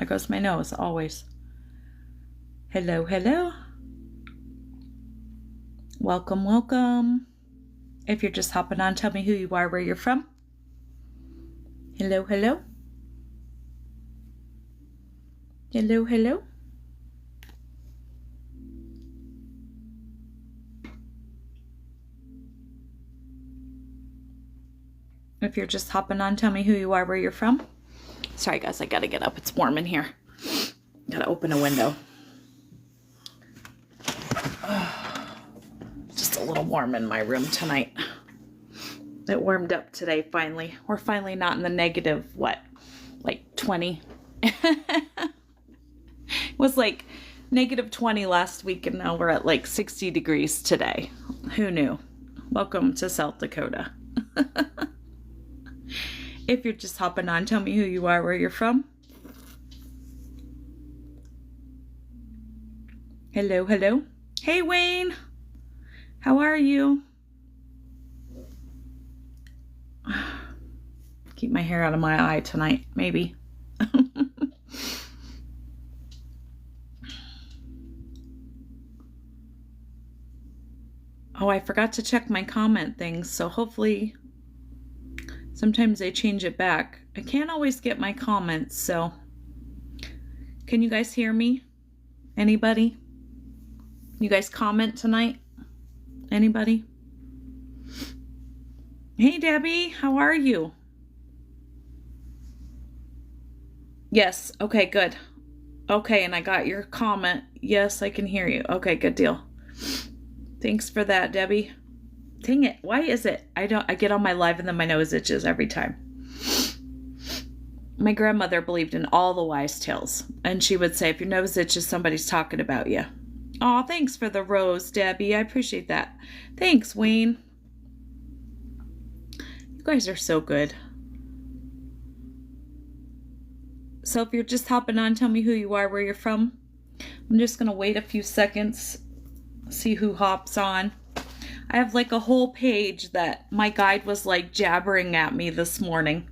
There goes my nose, always. Hello, hello. Welcome, welcome. If you're just hopping on, tell me who you are, where you're from. Hello, hello. Hello, hello. If you're just hopping on, tell me who you are, where you're from. Sorry, guys, I gotta get up. It's warm in here. Gotta open a window. Just a little warm in my room tonight. It warmed up today, finally. We're finally not in the negative, what, like 20? It was like negative 20 last week, and now we're at like 60 degrees today. Who knew? Welcome to South Dakota. If you're just hopping on, tell me who you are, where you're from. Hello, hello. Hey, Wayne. How are you? Keep my hair out of my eye tonight, maybe. Oh, I forgot to check my comment things, so hopefully sometimes I change it back. I can't always get my comments, so can you guys hear me? Anybody? You guys comment tonight? Anybody? Hey, Debbie, how are you? Yes, okay, good. Okay, and I got your comment. Yes, I can hear you. Okay, good deal. Thanks for that, Debbie. Dang it, why is it? I get on my live and then my nose itches every time. My grandmother believed in all the wise tales, and she would say, if your nose itches, somebody's talking about you. Aw, thanks for the rose, Debbie. I appreciate that. Thanks, Wayne. You guys are so good. So if you're just hopping on, tell me who you are, where you're from. I'm just going to wait a few seconds, see who hops on. I have like a whole page that my guide was like jabbering at me this morning.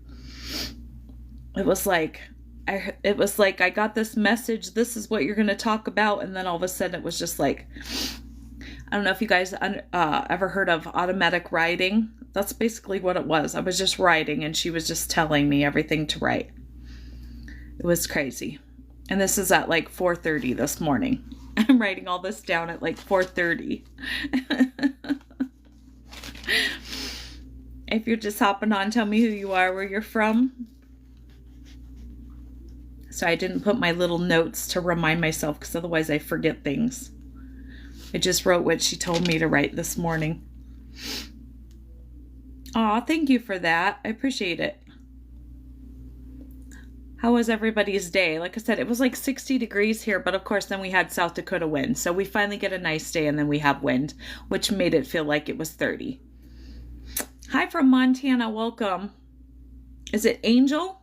It was like I got this message, this is what you're going to talk about, and then all of a sudden it was just like, I don't know if you guys ever heard of automatic writing. That's basically what it was. I was just writing and she was just telling me everything to write. It was crazy. And this is at like 4:30 this morning. I'm writing all this down at like 4:30. If you're just hopping on, tell me who you are, where you're from. So I didn't put my little notes to remind myself, because otherwise I forget things. I just wrote what she told me to write this morning. Aw, thank you for that. I appreciate it. How was everybody's day? Like I said, it was like 60 degrees here, but of course then we had South Dakota wind. So we finally get a nice day and then we have wind, which made it feel like it was 30. Hi from Montana, welcome. Is it Angel?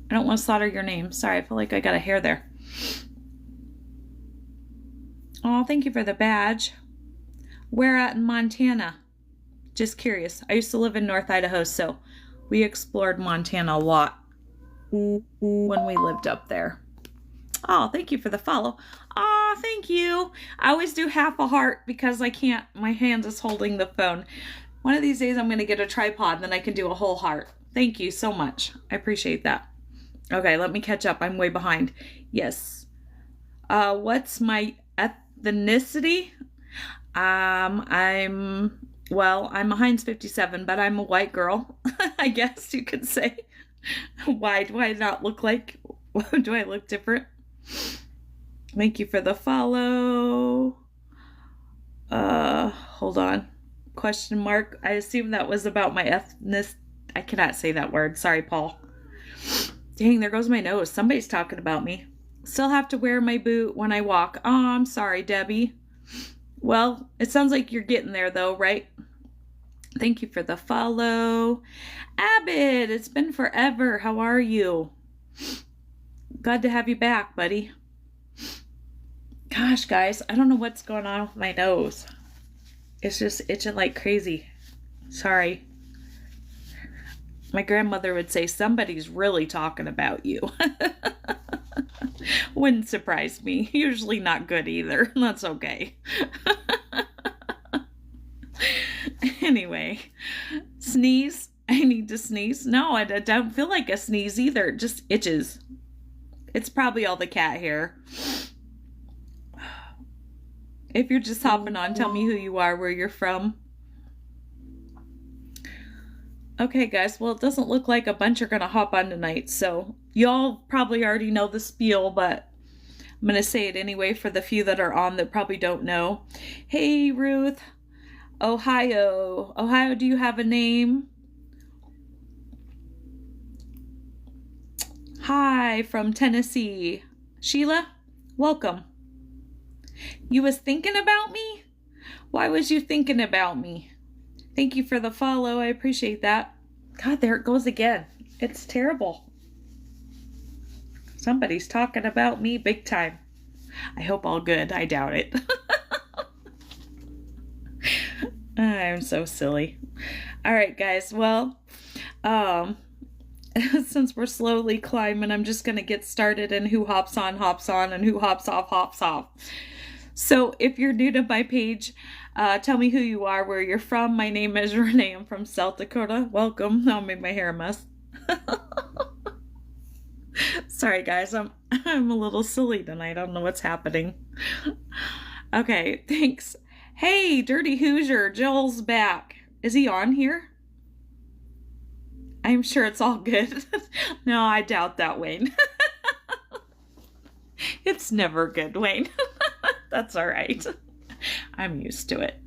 I don't want to slaughter your name. Sorry, I feel like I got a hair there. Oh, thank you for the badge. Where at in Montana? Just curious. I used to live in North Idaho, so we explored Montana a lot when we lived up there. Oh, thank you for the follow. Oh, thank you. I always do half a heart because I can't. My hand is holding the phone. One of these days I'm going to get a tripod and then I can do a whole heart. Thank you so much. I appreciate that. Okay, let me catch up. I'm way behind. Yes. What's my ethnicity? I'm a Heinz 57, but I'm a white girl. I guess you could say. Why do I not look like? Do I look different? Thank you for the follow. Hold on. Question mark. I assume that was about my ethnicity. I cannot say that word. Sorry, Paul. Dang, there goes my nose. Somebody's talking about me. Still have to wear my boot when I walk. Oh, I'm sorry, Debbie. Well, it sounds like you're getting there though, right? Thank you for the follow. Abbott, it's been forever. How are you? Glad to have you back, buddy. Gosh, guys, I don't know what's going on with my nose. It's just itching like crazy. Sorry. My grandmother would say, somebody's really talking about you. Wouldn't surprise me. Usually not good either. That's okay. Anyway, sneeze. I need to sneeze. No, I don't feel like a sneeze either. It just itches. It's probably all the cat hair. If you're just hopping on, tell me who you are, where you're from. Okay, guys, well, it doesn't look like a bunch are going to hop on tonight, so y'all probably already know the spiel, but I'm going to say it anyway for the few that are on that probably don't know. Hey, Ruth. Ohio. Ohio, do you have a name? Hi, from Tennessee. Sheila, welcome. You was thinking about me? Why was you thinking about me? Thank you for the follow. I appreciate that. God, there it goes again. It's terrible. Somebody's talking about me big time. I hope all good. I doubt it. I'm so silly. All right, guys. Well, since we're slowly climbing, I'm just going to get started and who hops on, and who hops off. So if you're new to my page, tell me who you are, where you're from. My name is Renee. I'm from South Dakota. Welcome. I'll make my hair a mess. Sorry, guys. I'm a little silly tonight. I don't know what's happening. Okay, thanks. Hey, Dirty Hoosier. Joel's back. Is he on here? I'm sure it's all good. No, I doubt that, Wayne. It's never good, Wayne. That's all right. I'm used to it.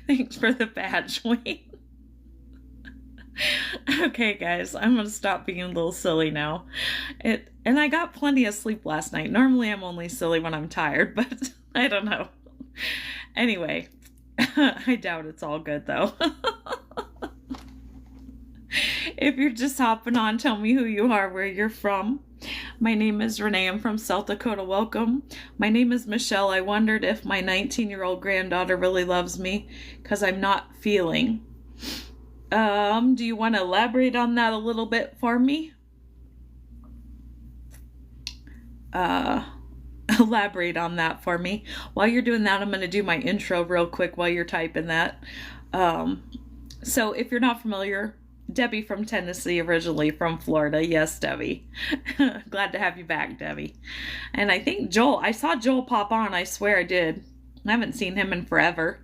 Thanks for the badge, Wayne. Okay, guys, I'm going to stop being a little silly now. And I got plenty of sleep last night. Normally, I'm only silly when I'm tired, but I don't know. Anyway, I doubt it's all good, though. If you're just hopping on, tell me who you are, where you're from. My name is Renee. I'm from South Dakota. Welcome. My name is Michelle. I wondered if my 19-year-old granddaughter really loves me because I'm not feeling. Do you want to elaborate on that a little bit for me? Elaborate on that for me. While you're doing that, I'm going to do my intro real quick while you're typing that. So if you're not familiar, Debbie from Tennessee, originally from Florida. Yes, Debbie. Glad to have you back, Debbie. And I think Joel, I saw Joel pop on. I swear I did. I haven't seen him in forever.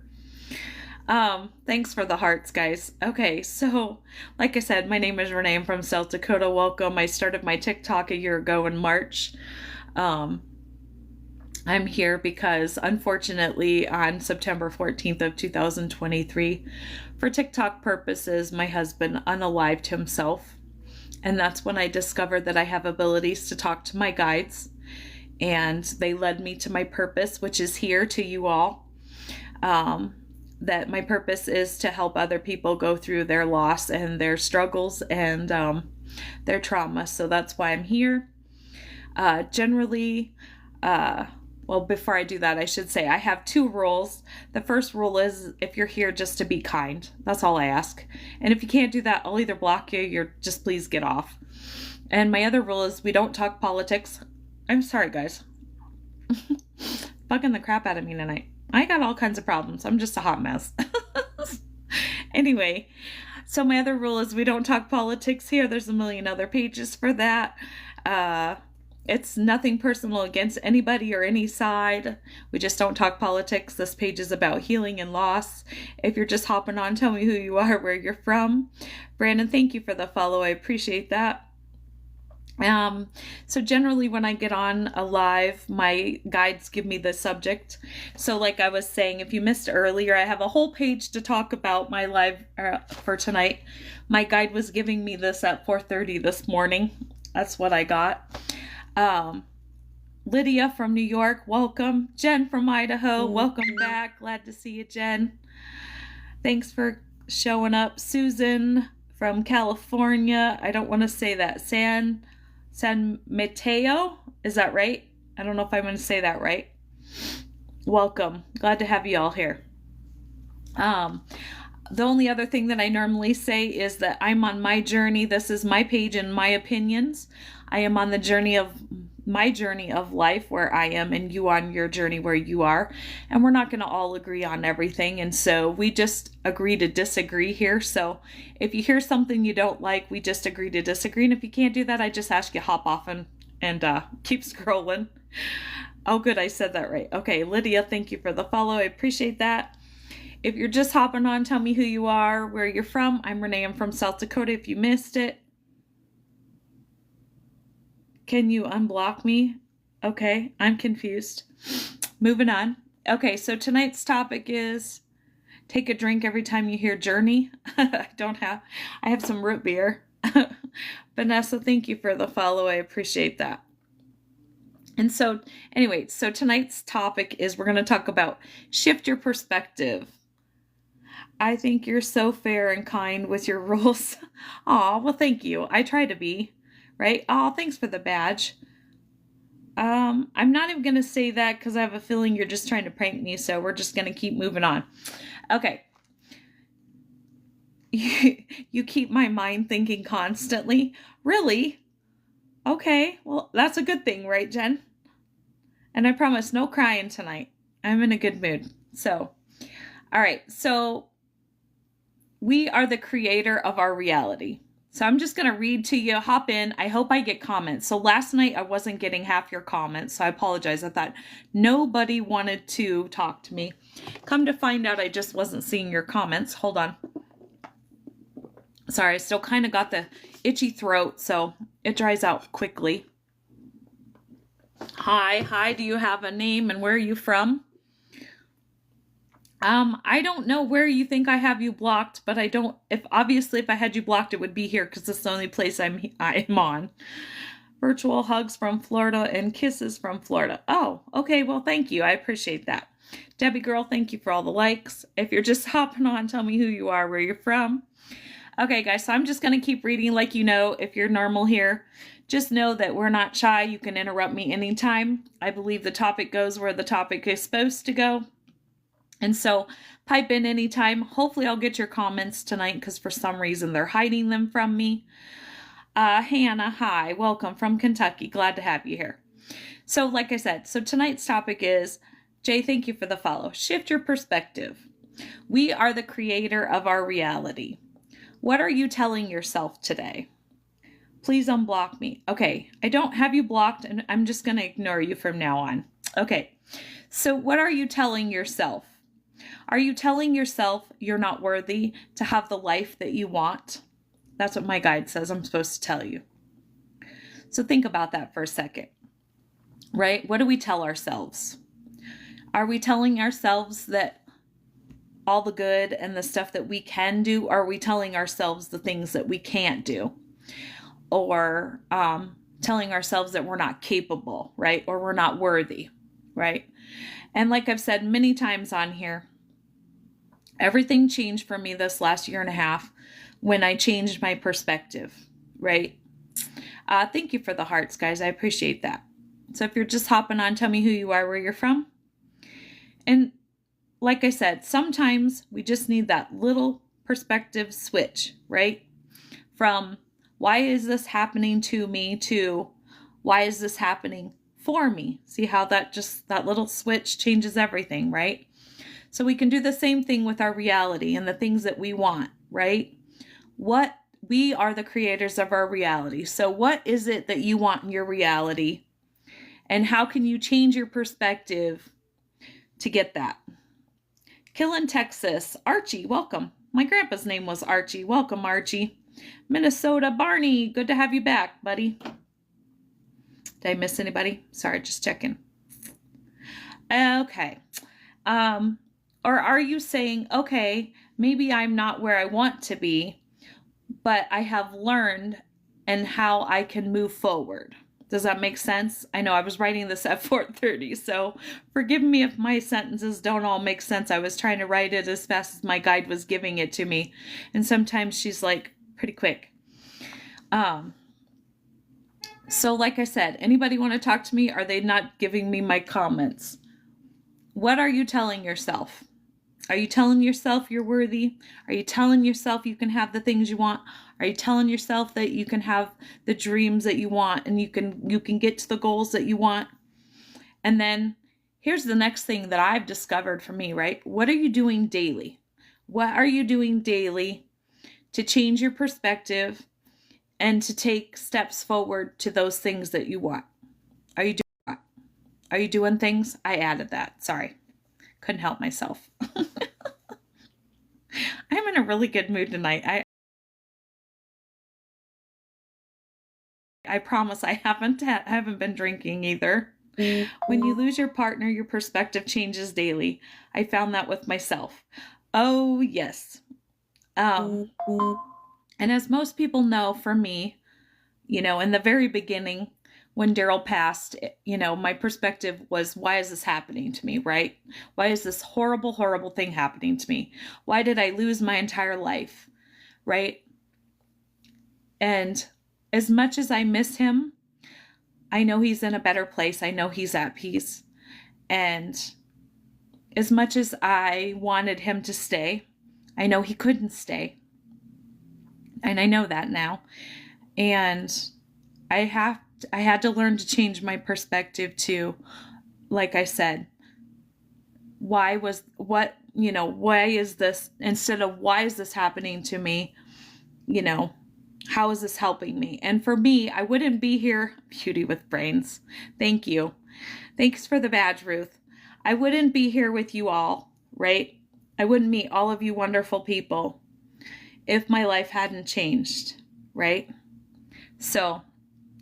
Thanks for the hearts, guys. Okay, so like I said, my name is Renee. I'm from South Dakota. Welcome. I started my TikTok a year ago in March. I'm here because, unfortunately, on September 14th of 2023, for TikTok purposes, my husband unalived himself. And that's when I discovered that I have abilities to talk to my guides. And they led me to my purpose, which is here to you all. That my purpose is to help other people go through their loss and their struggles and their trauma. So that's why I'm here. Well, before I do that, I should say I have 2 rules. The first rule is if you're here just to be kind. That's all I ask. And if you can't do that, I'll either block you or just please get off. And my other rule is we don't talk politics. I'm sorry, guys. Bugging the crap out of me tonight. I got all kinds of problems. I'm just a hot mess. Anyway, so my other rule is we don't talk politics here. There's a million other pages for that. It's nothing personal against anybody or any side. We just don't talk politics. This page is about healing and loss. If you're just hopping on, tell me who you are, where you're from. Brandon, thank you for the follow. I appreciate that. So generally when I get on a live, my guides give me the subject. So like I was saying, if you missed earlier, I have a whole page to talk about my live for tonight. My guide was giving me this at 4:30 this morning. That's what I got. Lydia from New York, welcome. Jen from Idaho, welcome back. Glad to see you, Jen. Thanks for showing up. Susan from California. I don't want to say that. San Mateo, is that right? I don't know if I'm going to say that right. Welcome. Glad to have you all here. The only other thing that I normally say is that I'm on my journey. This is my page and my opinions. I am on the journey of my journey of life where I am, and you on your journey where you are. And we're not going to all agree on everything. And so we just agree to disagree here. So if you hear something you don't like, we just agree to disagree. And if you can't do that, I just ask you hop off and keep scrolling. Oh, good. I said that right. Okay. Lydia, thank you for the follow. I appreciate that. If you're just hopping on, tell me who you are, where you're from. I'm Renee. I'm from South Dakota if you missed it. Can you unblock me? Okay, I'm confused. Moving on. Okay, so tonight's topic is take a drink every time you hear journey. I have some root beer. Vanessa, thank you for the follow. I appreciate that. And so anyway, so tonight's topic is we're going to talk about shift your perspective. I think you're so fair and kind with your rules. Aw, well, thank you. I try to be. Right? Oh, thanks for the badge. I'm not even going to say that because I have a feeling you're just trying to prank me, so we're just going to keep moving on. Okay. You keep my mind thinking constantly. Really? Okay, well, that's a good thing, right, Jen? And I promise no crying tonight. I'm in a good mood. So, all right. So, we are the creator of our reality. So I'm just going to read to you, hop in. I hope I get comments. So last night I wasn't getting half your comments, so I apologize. I thought nobody wanted to talk to me. Come to find out I just wasn't seeing your comments. Hold on. Sorry, I still kind of got the itchy throat, so it dries out quickly. Hi, do you have a name and where are you from? I don't know where you think I have you blocked, but I don't, if I had you blocked, it would be here because it's the only place I'm on. Virtual hugs from Florida and kisses from Florida. Oh, okay. Well, thank you. I appreciate that. Debbie girl, thank you for all the likes. If you're just hopping on, tell me who you are, where you're from. Okay, guys, so I'm just going to keep reading like you know. If you're normal here, just know that we're not shy. You can interrupt me anytime. I believe the topic goes where the topic is supposed to go. And so pipe in anytime. Hopefully I'll get your comments tonight because for some reason they're hiding them from me. Hannah, hi. Welcome from Kentucky. Glad to have you here. So like I said, so tonight's topic is, Jay, thank you for the follow. Shift your perspective. We are the creator of our reality. What are you telling yourself today? Please unblock me. Okay, I don't have you blocked and I'm just going to ignore you from now on. Okay, so what are you telling yourself? Are you telling yourself you're not worthy to have the life that you want? That's what my guide says I'm supposed to tell you. So think about that for a second, right? What do we tell ourselves? Are we telling ourselves that all the good and the stuff that we can do? Or are we telling ourselves the things that we can't do? Or telling ourselves that we're not capable, right? Or we're not worthy, right? And like I've said many times on here, everything changed for me this last year and a half when I changed my perspective, right? Thank you for the hearts, guys. I appreciate that. So if you're just hopping on, tell me who you are, where you're from. And like I said, sometimes we just need that little perspective switch, right? From why is this happening to me to why is this happening for me? See how that little switch changes everything, right? So we can do the same thing with our reality and the things that we want, right? We are the creators of our reality. So what is it that you want in your reality? And how can you change your perspective to get that? Killen, Texas. Archie, welcome. My grandpa's name was Archie. Welcome, Archie. Minnesota, Barney. Good to have you back, buddy. Did I miss anybody? Sorry, just checking. Okay. Or are you saying, okay, maybe I'm not where I want to be, but I have learned and how I can move forward? Does that make sense? I know I was writing this at 4:30, so forgive me if my sentences don't all make sense. I was trying to write it as fast as my guide was giving it to me, and sometimes she's like pretty quick. So like I said, anybody want to talk to me? Are they not giving me my comments? What are you telling yourself? Are you telling yourself you're worthy? Are you telling yourself you can have the things you want? Are you telling yourself that you can have the dreams that you want and you can get to the goals that you want? And then here's the next thing that I've discovered for me, right? What are you doing daily? What are you doing daily to change your perspective and to take steps forward to those things that you want? Are you doing things? I added that. Sorry. Couldn't help myself. I'm in a really good mood tonight. I promise I haven't been drinking either. When you lose your partner, your perspective changes daily. I found that with myself. Oh, yes. And as most people know, for me, in the very beginning, when Daryl passed, my perspective was, why is this happening to me, right? Why is this horrible, horrible thing happening to me? Why did I lose my entire life, right? And as much as I miss him, I know he's in a better place. I know he's at peace. And as much as I wanted him to stay, I know he couldn't stay. And I know that now. And I had to learn to change my perspective to, like I said, why is this, instead of why is this happening to me? How is this helping me? And for me, I wouldn't be here, Beauty with Brains. Thank you. Thanks for the badge, Ruth. I wouldn't be here with you all, right? I wouldn't meet all of you wonderful people if my life hadn't changed, right? So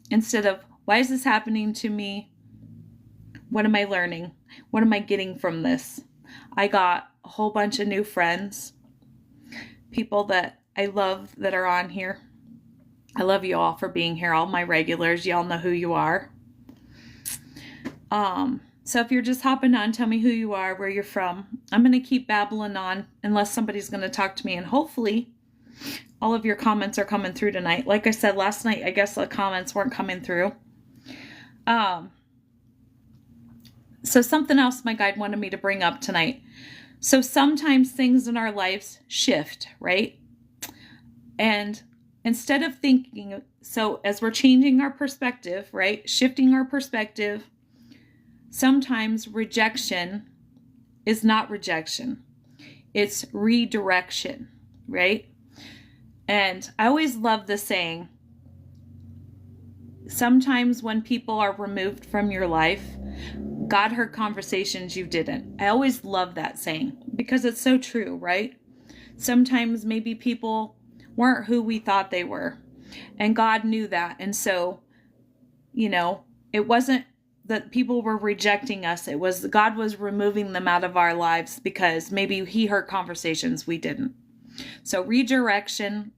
instead of, why is this happening to me? What am I learning? What am I getting from this? I got a whole bunch of new friends, people that I love that are on here. I love you all for being here, all my regulars. Y'all know who you are. So if you're just hopping on, tell me who you are, where you're from. I'm going to keep babbling on unless somebody's going to talk to me. And hopefully all of your comments are coming through tonight. Like I said, last night, I guess the comments weren't coming through. So something else my guide wanted me to bring up tonight. So sometimes things in our lives shift, right? And instead of thinking, so as we're changing our perspective, right? Shifting our perspective, sometimes rejection is not rejection. It's redirection, right? And I always love the saying, sometimes when people are removed from your life, God heard conversations you didn't. I always love that saying because it's so true, right? Sometimes maybe people weren't who we thought they were, and God knew that. And so, it wasn't that people were rejecting us. It was God was removing them out of our lives because maybe he heard conversations we didn't. So rejection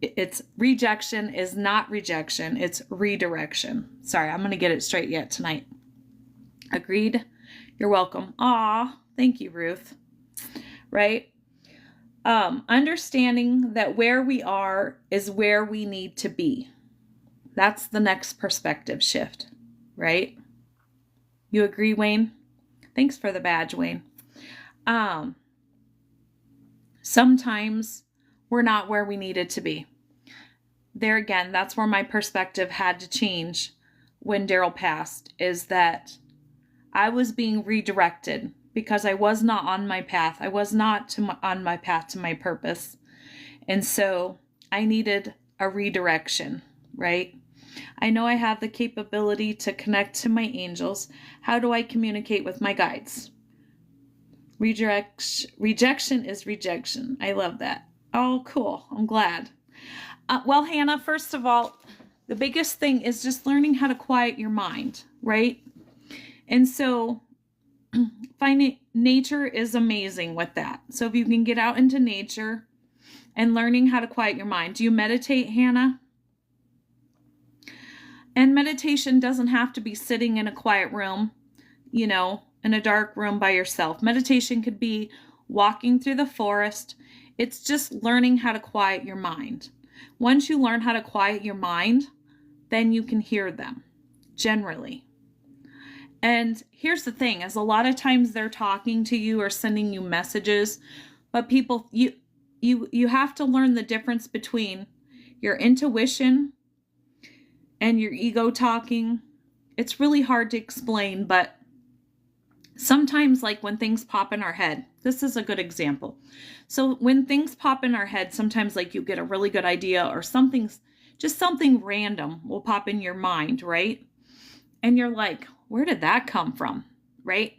is not rejection. It's redirection. Sorry, I'm going to get it straight yet tonight. Agreed? You're welcome. Aw, thank you, Ruth. Right? Understanding that where we are is where we need to be. That's the next perspective shift, right? You agree, Wayne? Thanks for the badge, Wayne. Sometimes we're not where we needed to be. There again, that's where my perspective had to change when Daryl passed, is that I was being redirected because I was not on my path. I was not on my path to my purpose. And so I needed a redirection, right? I know I have the capability to connect to my angels. How do I communicate with my guides? Rejection is rejection. I love that. Oh, cool. I'm glad. Well, Hannah, first of all, the biggest thing is just learning how to quiet your mind, right? And so finding nature is amazing with that. So if you can get out into nature and learning how to quiet your mind. Do you meditate, Hannah? And meditation doesn't have to be sitting in a quiet room, in a dark room by yourself. Meditation could be walking through the forest. It's just learning how to quiet your mind. Once you learn how to quiet your mind, then you can hear them, generally. And here's the thing, is a lot of times they're talking to you or sending you messages, but people, you have to learn the difference between your intuition and your ego talking. It's really hard to explain, but sometimes, like when things pop in our head, this is a good example. So when things pop in our head, sometimes like you get a really good idea or something random will pop in your mind, right? And you're like, where did that come from, right?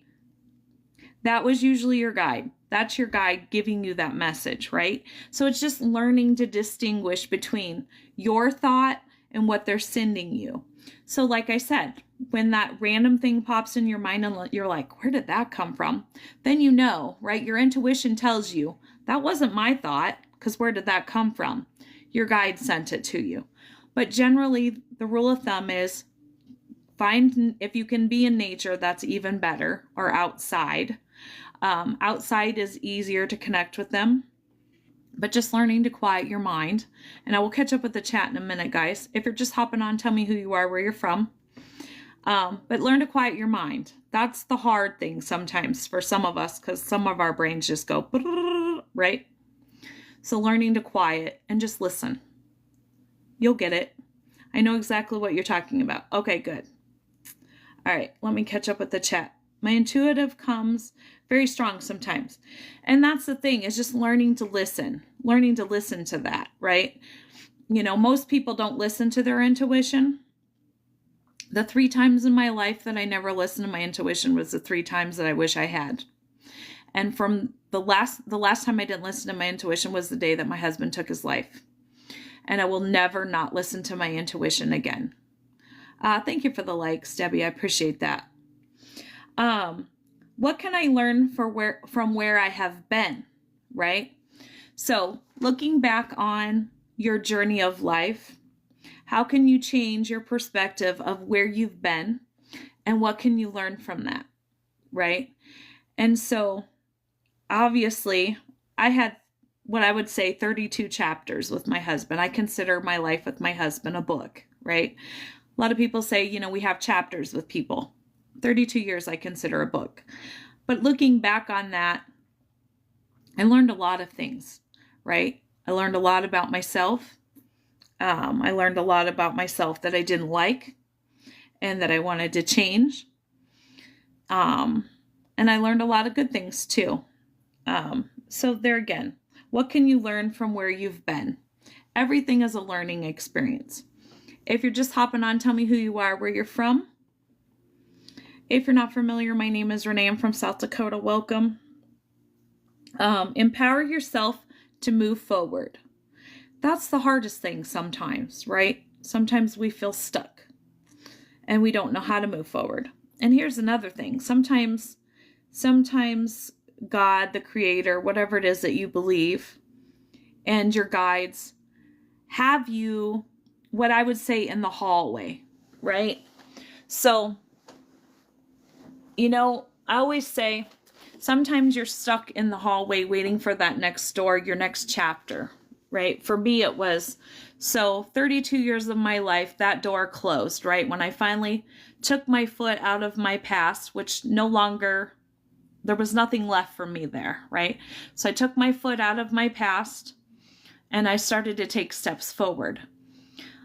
That was usually your guide. That's your guide giving you that message, right? So it's just learning to distinguish between your thought and what they're sending you. So like I said, when that random thing pops in your mind and you're like, where did that come from? Then you know, right? Your intuition tells you, that wasn't my thought, because where did that come from? Your guide sent it to you. But generally, the rule of thumb is if you can be in nature, that's even better, or outside. Outside is easier to connect with them, but just learning to quiet your mind. And I will catch up with the chat in a minute, guys. If you're just hopping on, tell me who you are, where you're from. But learn to quiet your mind. That's the hard thing sometimes for some of us, because some of our brains just go, right? So learning to quiet and just listen. You'll get it. I know exactly what you're talking about. Okay, good. All right, let me catch up with the chat. My intuitive comes very strong sometimes. And that's the thing, is just learning to listen to that, right? You know, most people don't listen to their intuition. The 3 times in my life that I never listened to my intuition was the 3 times that I wish I had. And from the last time I didn't listen to my intuition was the day that my husband took his life. And I will never not listen to my intuition again. Thank you for the likes, Debbie. I appreciate that. What can I learn from where I have been, right? So looking back on your journey of life, how can you change your perspective of where you've been and what can you learn from that, right? And so obviously I had what I would say 32 chapters with my husband. I consider my life with my husband a book, right? A lot of people say, you know, we have chapters with people. 32 years I consider a book. But looking back on that, I learned a lot of things, right? I learned a lot about myself. I learned a lot about myself that I didn't like and that I wanted to change. And I learned a lot of good things too. So there again, what can you learn from where you've been? Everything is a learning experience. If you're just hopping on, tell me who you are, where you're from. If you're not familiar, my name is Renee. I'm from South Dakota. Welcome. Empower yourself to move forward. That's the hardest thing sometimes, right? Sometimes we feel stuck and we don't know how to move forward. And here's another thing. Sometimes God, the creator, whatever it is that you believe, and your guides have you, what I would say, in the hallway, right? So, you know, I always say, sometimes you're stuck in the hallway waiting for that next door, your next chapter, right? For me, it was, so 32 years of my life, that door closed, right? When I finally took my foot out of my past, which no longer, there was nothing left for me there, right? So I took my foot out of my past and I started to take steps forward.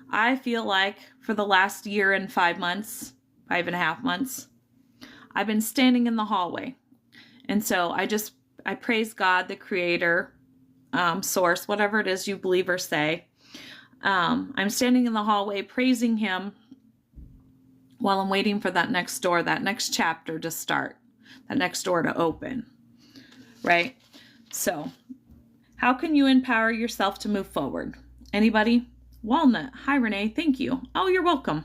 I feel like for the last year and 5 months, 5.5 months, I've been standing in the hallway. And so I praise God, the creator, source, whatever it is you believe or say. I'm standing in the hallway praising him while I'm waiting for that next door, that next chapter to start, that next door to open, right? So how can you empower yourself to move forward? Anybody? Walnut. Hi, Renee. Thank you. Oh, you're welcome.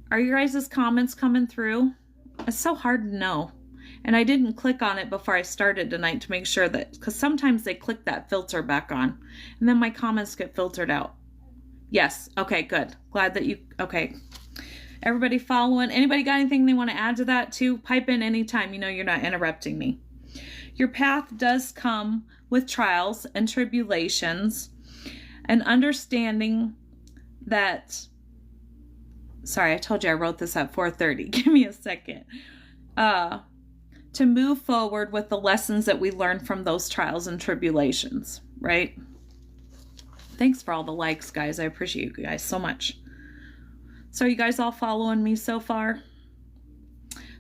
Are your guys' comments coming through? It's so hard to know. And I didn't click on it before I started tonight to make sure that, because sometimes they click that filter back on and then my comments get filtered out. Yes. Okay, good. Glad that you, okay. Everybody following? Anybody got anything they want to add to that too? Pipe in anytime. You know you're not interrupting me. Your path does come with trials and tribulations, and understanding that Sorry, I told you I wrote this at 4:30. Give me a second. To move forward with the lessons that we learned from those trials and tribulations, right? Thanks for all the likes, guys. I appreciate you guys so much. So you guys all following me so far?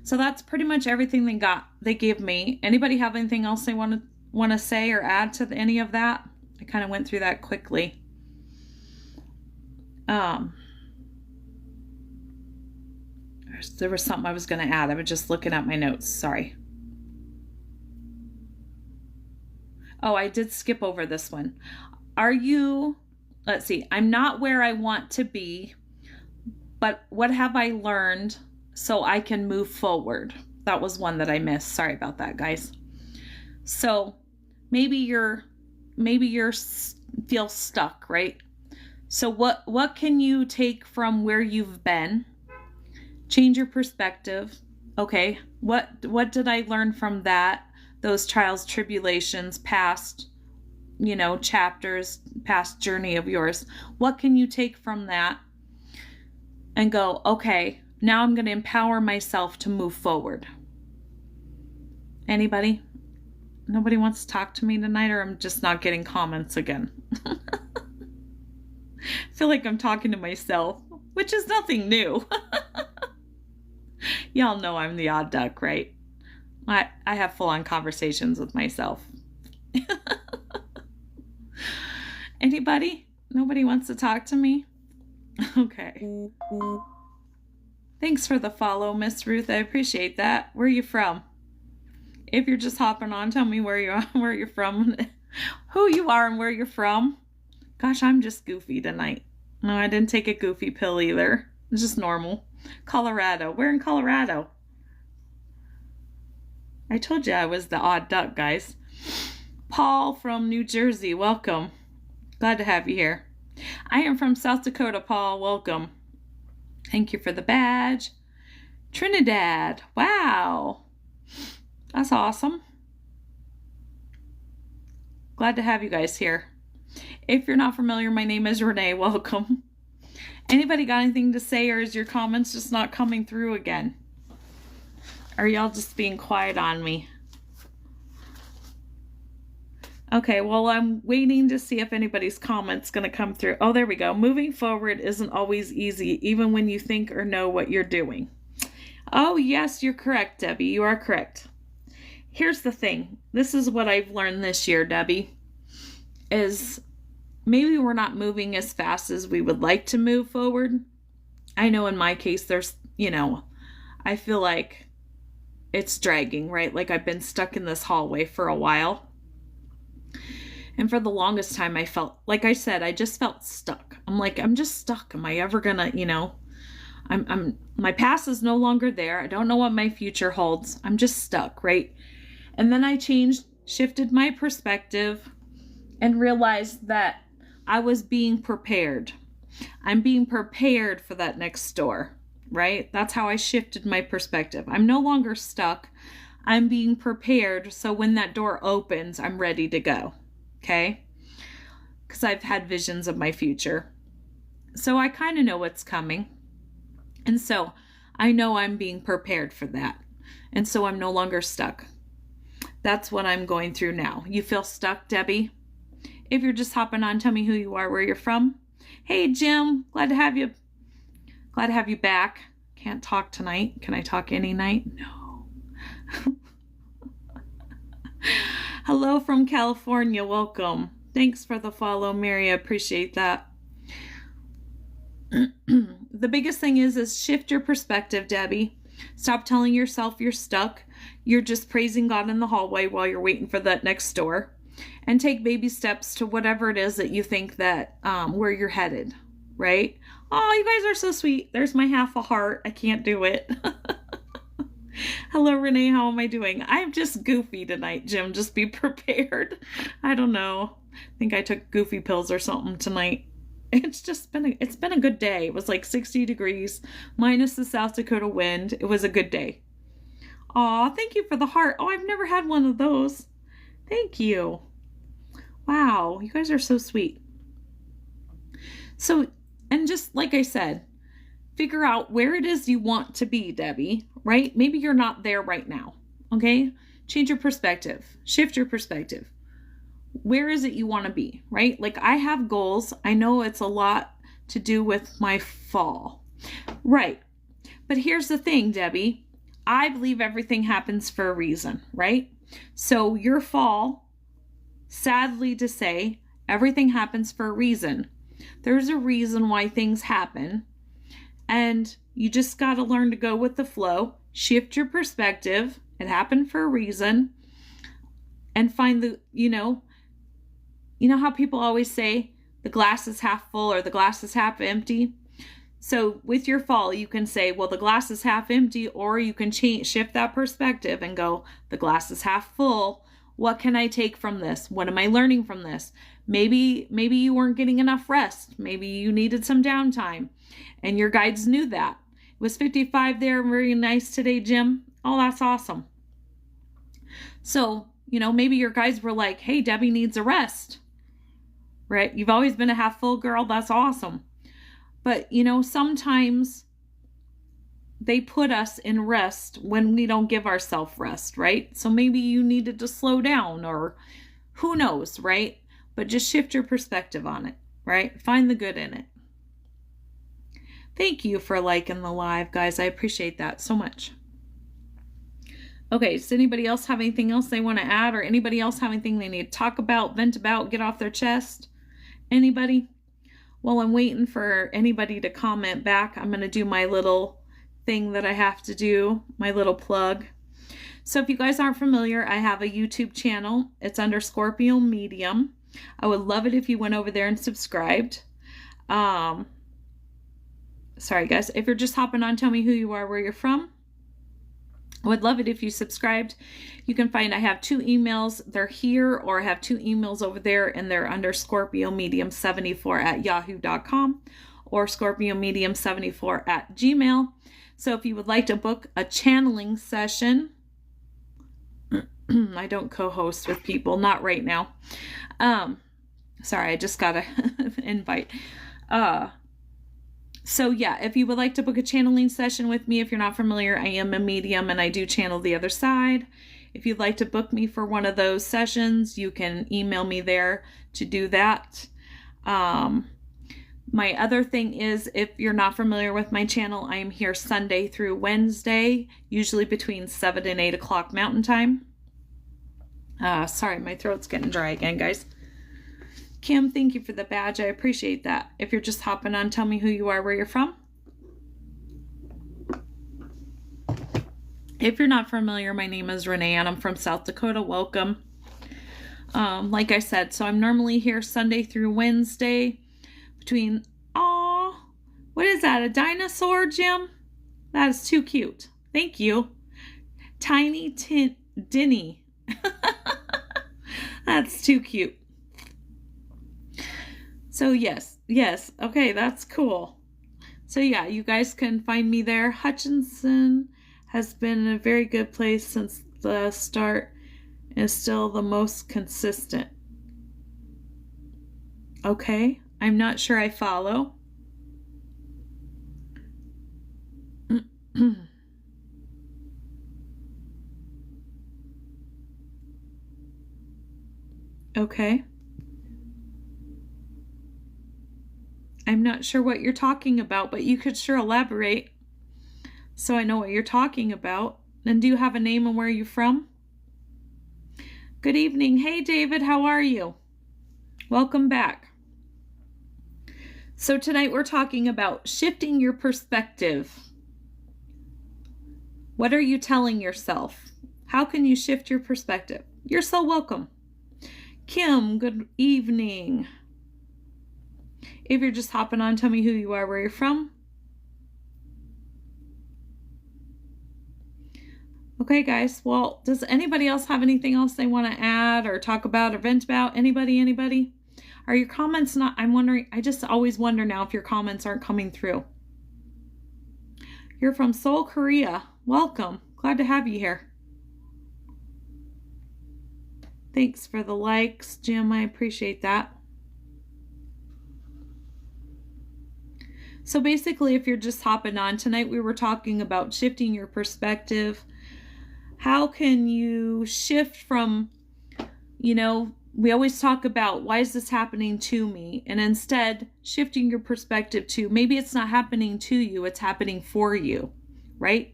So that's pretty much everything they gave me. Anybody have anything else they want to say or add to any of that? I kind of went through that quickly. There was something I was going to add. I was just looking at my notes. Sorry. Oh, I did skip over this one. Let's see. I'm not where I want to be, but what have I learned so I can move forward? That was one that I missed. Sorry about that, guys. So maybe you're feel stuck, right? So what can you take from where you've been? Change your perspective. Okay, what did I learn from that? Those trials, tribulations, past, chapters, past journey of yours. What can you take from that and go, okay, now I'm going to empower myself to move forward? Anybody? Nobody wants to talk to me tonight, or I'm just not getting comments again? I feel like I'm talking to myself, which is nothing new. Y'all know I'm the odd duck, right? I have full-on conversations with myself. Anybody? Nobody wants to talk to me? Okay. Thanks for the follow, Miss Ruth. I appreciate that. Where are you from? If you're just hopping on, tell me where you're from, who you are, and where you're from. Gosh, I'm just goofy tonight. No, I didn't take a goofy pill either. It's just normal. Colorado. We're in Colorado. I told you I was the odd duck, guys. Paul from New Jersey, welcome. Glad to have you here. I am from South Dakota, Paul. Welcome. Thank you for the badge. Trinidad. Wow. That's awesome. Glad to have you guys here. If you're not familiar, my name is Renee. Welcome. Anybody got anything to say, or is your comments just not coming through again? Are y'all just being quiet on me? Okay, well, I'm waiting to see if anybody's comment's going to come through. Oh, there we go. Moving forward isn't always easy, even when you think or know what you're doing. Oh, yes, you're correct, Debbie. You are correct. Here's the thing. This is what I've learned this year, Debbie, is maybe we're not moving as fast as we would like to move forward. I know in my case, there's, I feel like it's dragging, right? Like I've been stuck in this hallway for a while. And for the longest time, I felt, like I said, I just felt stuck. I'm like, I'm just stuck. Am I ever gonna, my past is no longer there. I don't know what my future holds. I'm just stuck, right? And then I shifted my perspective and realized that I was being prepared. I'm being prepared for that next door, right? That's how I shifted my perspective. I'm no longer stuck. I'm being prepared. So when that door opens, I'm ready to go. Okay? Because I've had visions of my future. So I kind of know what's coming. And so I know I'm being prepared for that. And so I'm no longer stuck. That's what I'm going through now. You feel stuck, Debbie? If you're just hopping on, tell me who you are, where you're from. Hey, Jim. Glad to have you. Glad to have you back. Can't talk tonight. Can I talk any night? No. Hello from California. Welcome. Thanks for the follow, Mary. I appreciate that. The biggest thing is shift your perspective, Debbie. Stop telling yourself you're stuck. You're just praising God in the hallway while you're waiting for that next door. And take baby steps to whatever it is that you think that where you're headed, right? Oh, you guys are so sweet. There's my half a heart. I can't do it. Hello, Renee. How am I doing? I'm just goofy tonight, Jim. Just be prepared. I don't know. I think I took goofy pills or something tonight. It's been a good day. It was like 60 degrees minus the South Dakota wind. It was a good day. Aw, thank you for the heart. Oh, I've never had one of those. Thank you. Wow, you guys are so sweet. So, and just like I said, figure out where it is you want to be, Debbie, right? Maybe you're not there right now, okay? Change your perspective, shift your perspective. Where is it you want to be, right? Like I have goals. I know it's a lot to do with my fall, right? But here's the thing, Debbie. I believe everything happens for a reason, right? So your fall, sadly to say, everything happens for a reason. There's a reason why things happen. And you just got to learn to go with the flow, shift your perspective. It happened for a reason. And find the, you know how people always say the glass is half full or the glass is half empty? So with your fall, you can say, well, the glass is half empty, or you can shift that perspective and go, the glass is half full. What can I take from this? What am I learning from this? Maybe you weren't getting enough rest. Maybe you needed some downtime and your guides knew that. It was 55 there, very nice today, Jim. Oh, that's awesome. So, maybe your guides were like, hey, Debbie needs a rest, right? You've always been a half full girl. That's awesome. But, sometimes they put us in rest when we don't give ourselves rest, right? So maybe you needed to slow down, or who knows, right? But just shift your perspective on it, right? Find the good in it. Thank you for liking the live, guys. I appreciate that so much. Okay, does anybody else have anything else they want to add, or anybody else have anything they need to talk about, vent about, get off their chest? Anybody? Well, I'm waiting for anybody to comment back. I'm going to do my little thing that I have to do, my little plug. So if you guys aren't familiar, I have a YouTube channel. It's under Scorpio Medium. I would love it if you went over there and subscribed. Sorry, guys. If you're just hopping on, tell me who you are, where you're from. I would love it if you subscribed. You can find I have 2 emails. They're here, or I have 2 emails over there, and they're under scorpiomedium74@yahoo.com or scorpiomedium74@gmail. So if you would like to book a channeling session, I don't co-host with people, not right now. Sorry, I just got an invite. So yeah, if you would like to book a channeling session with me, if you're not familiar, I am a medium and I do channel the other side. If you'd like to book me for one of those sessions, you can email me there to do that. My other thing is, if you're not familiar with my channel, I am here Sunday through Wednesday, usually between 7 and 8 o'clock Mountain Time. Sorry, my throat's getting dry again, guys. Kim, thank you for the badge. I appreciate that. If you're just hopping on, tell me who you are, where you're from. If you're not familiar, my name is Renee and I'm from South Dakota. Welcome. Like I said, so I'm normally here Sunday through Wednesday between, what is that? A dinosaur, Jim? That is too cute. Thank you. Tiny Dinny. That's too cute. So yes. Okay, that's cool. So yeah, you guys can find me there. Hutchinson has been a very good place since the start and is still the most consistent. Okay, I'm not sure I follow. Okay. I'm not sure what you're talking about, but you could sure elaborate so I know what you're talking about. And do you have a name and where you're from? Good evening. Hey, David, how are you? Welcome back. So tonight we're talking about shifting your perspective. What are you telling yourself? How can you shift your perspective? You're so welcome. Kim, good evening. If you're just hopping on, tell me who you are, where you're from. Okay, guys. Well, does anybody else have anything else they want to add or talk about or vent about? Anybody? Are your comments not? I'm wondering. I just always wonder now if your comments aren't coming through. You're from Seoul, Korea. Welcome. Glad to have you here. Thanks for the likes, Jim. I appreciate that. So basically, if you're just hopping on, tonight we were talking about shifting your perspective. How can you shift from, we always talk about why is this happening to me? And instead, shifting your perspective to maybe it's not happening to you, it's happening for you, right?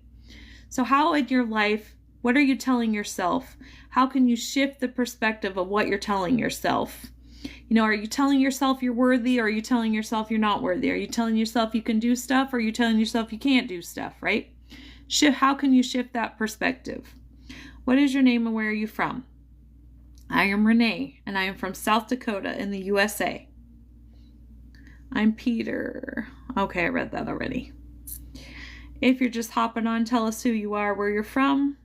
So how in your life, what are you telling yourself? How can you shift the perspective of what you're telling yourself? Are you telling yourself you're worthy, or are you telling yourself you're not worthy? Are you telling yourself you can do stuff, or are you telling yourself you can't do stuff, right? How can you shift that perspective? What is your name and where are you from? I am Renee, and I am from South Dakota in the USA. I'm Peter. Okay, I read that already. If you're just hopping on, tell us who you are, where you're from.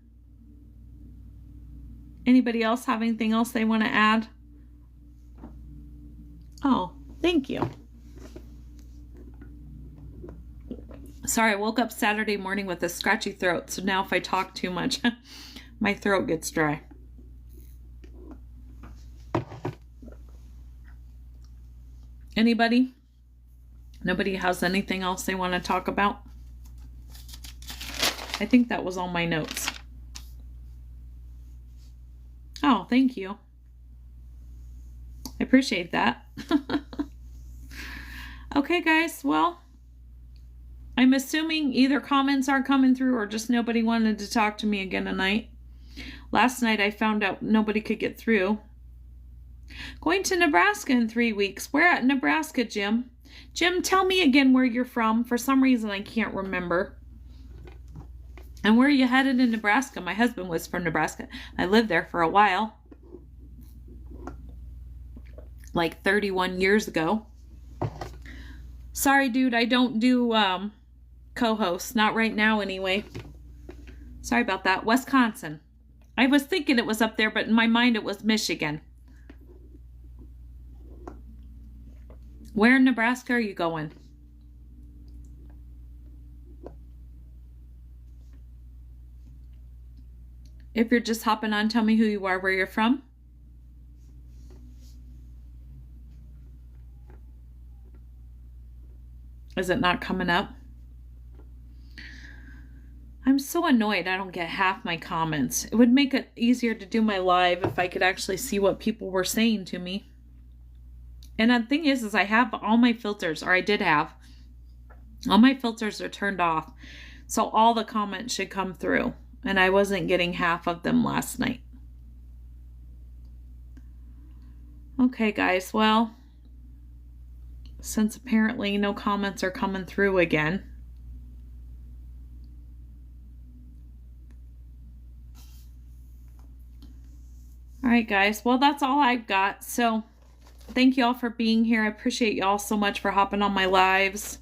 Anybody else have anything else they want to add? Oh, thank you. Sorry, I woke up Saturday morning with a scratchy throat, so now if I talk too much, my throat gets dry. Anybody? Nobody has anything else they want to talk about? I think that was all my notes. Oh, thank you. I appreciate that. Okay, guys. Well, I'm assuming either comments aren't coming through or just nobody wanted to talk to me again tonight. Last night I found out nobody could get through. Going to Nebraska in 3 weeks. Where at Nebraska, Jim? Jim, tell me again where you're from. For some reason, I can't remember. And where are you headed in Nebraska? My husband was from Nebraska. I lived there for a while. Like 31 years ago. Sorry, dude, I don't do co-hosts. Not right now, anyway. Sorry about that. Wisconsin. I was thinking it was up there, but in my mind it was Michigan. Where in Nebraska are you going? If you're just hopping on, tell me who you are, where you're from. Is it not coming up? I'm so annoyed I don't get half my comments. It would make it easier to do my live if I could actually see what people were saying to me. And the thing is I have all my filters, or I did have. All my filters are turned off. So all the comments should come through. And I wasn't getting half of them last night. Okay, guys. Well, since apparently no comments are coming through again. All right, guys. Well, that's all I've got. So thank you all for being here. I appreciate y'all so much for hopping on my lives.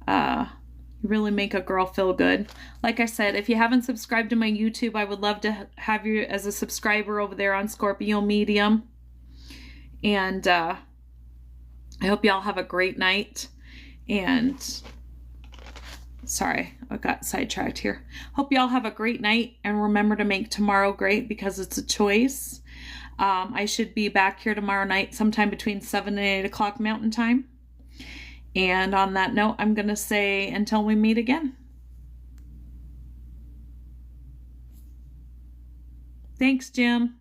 You really make a girl feel good. Like I said, if you haven't subscribed to my YouTube, I would love to have you as a subscriber over there on Scorpio Medium. And I hope y'all have a great night. And sorry, I got sidetracked here. Hope y'all have a great night, and remember to make tomorrow great, because it's a choice. I should be back here tomorrow night sometime between 7 and 8 o'clock Mountain Time. And on that note, I'm going to say until we meet again. Thanks, Jim.